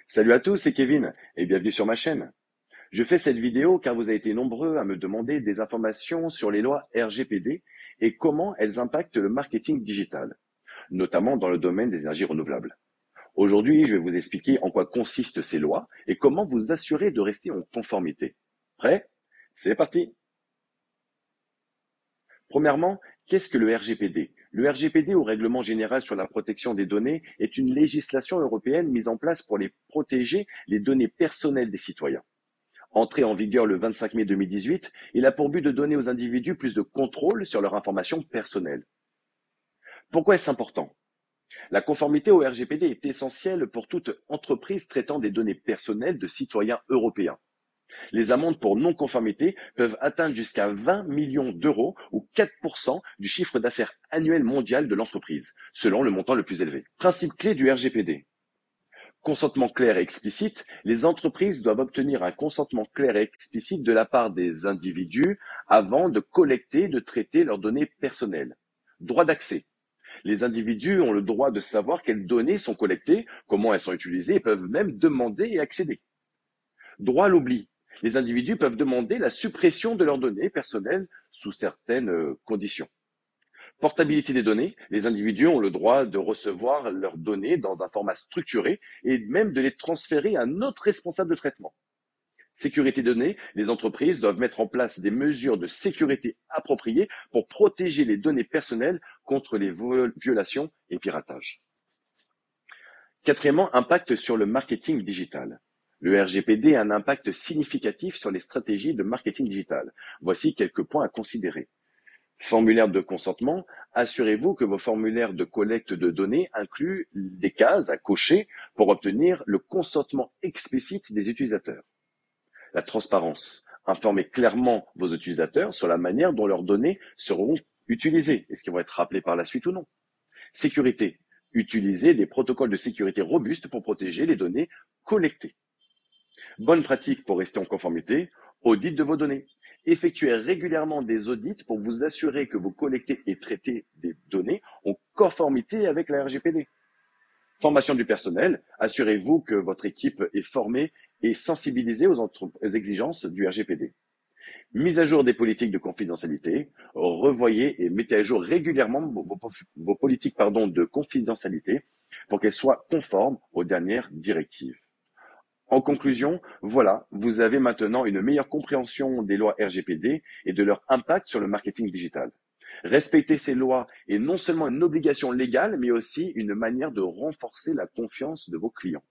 Salut à tous, c'est Kevin et bienvenue sur ma chaîne. Je fais cette vidéo car vous avez été nombreux à me demander des informations sur les lois RGPD et comment elles impactent le marketing digital, notamment dans le domaine des énergies renouvelables. Aujourd'hui, je vais vous expliquer en quoi consistent ces lois et comment vous assurer de rester en conformité. Prêt? C'est parti! Premièrement, qu'est-ce que le RGPD? Le RGPD, ou Règlement général sur la protection des données, est une législation européenne mise en place pour protéger les données personnelles des citoyens. Entré en vigueur le 25 mai 2018, il a pour but de donner aux individus plus de contrôle sur leurs informations personnelles. Pourquoi est-ce important? La conformité au RGPD est essentielle pour toute entreprise traitant des données personnelles de citoyens européens. Les amendes pour non-conformité peuvent atteindre jusqu'à 20 millions d'euros ou 4% du chiffre d'affaires annuel mondial de l'entreprise, selon le montant le plus élevé. Principe clé du RGPD. Consentement clair et explicite, les entreprises doivent obtenir un consentement clair et explicite de la part des individus avant de collecter et de traiter leurs données personnelles. Droit d'accès. Les individus ont le droit de savoir quelles données sont collectées, comment elles sont utilisées et peuvent même demander et accéder. Droit à l'oubli. Les individus peuvent demander la suppression de leurs données personnelles sous certaines conditions. Portabilité des données, les individus ont le droit de recevoir leurs données dans un format structuré et même de les transférer à un autre responsable de traitement. Sécurité des données, les entreprises doivent mettre en place des mesures de sécurité appropriées pour protéger les données personnelles contre les violations et piratages. Quatrièmement, impact sur le marketing digital. Le RGPD a un impact significatif sur les stratégies de marketing digital. Voici quelques points à considérer. Formulaire de consentement, assurez-vous que vos formulaires de collecte de données incluent des cases à cocher pour obtenir le consentement explicite des utilisateurs. La transparence. Informez clairement vos utilisateurs sur la manière dont leurs données seront utilisées. Est-ce qu'ils vont être rappelés par la suite ou non? Sécurité. Utilisez des protocoles de sécurité robustes pour protéger les données collectées. Bonne pratique pour rester en conformité, audit de vos données. Effectuez régulièrement des audits pour vous assurer que vous collectez et traitez des données en conformité avec la RGPD. Formation du personnel, assurez-vous que votre équipe est formée et sensibilisée aux exigences du RGPD. Mise à jour des politiques de confidentialité, revoyez et mettez à jour régulièrement vos politiques de confidentialité pour qu'elles soient conformes aux dernières directives. En conclusion, voilà, vous avez maintenant une meilleure compréhension des lois RGPD et de leur impact sur le marketing digital. Respecter ces lois est non seulement une obligation légale, mais aussi une manière de renforcer la confiance de vos clients.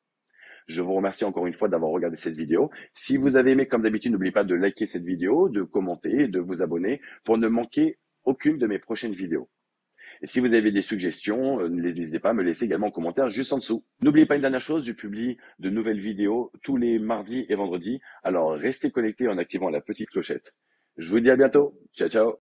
Je vous remercie encore une fois d'avoir regardé cette vidéo. Si vous avez aimé, comme d'habitude, n'oubliez pas de liker cette vidéo, de commenter et de vous abonner pour ne manquer aucune de mes prochaines vidéos. Et si vous avez des suggestions, n'hésitez pas à me laisser également en commentaire juste en dessous. N'oubliez pas une dernière chose, je publie de nouvelles vidéos tous les mardis et vendredis. Alors restez connectés en activant la petite clochette. Je vous dis à bientôt. Ciao, ciao.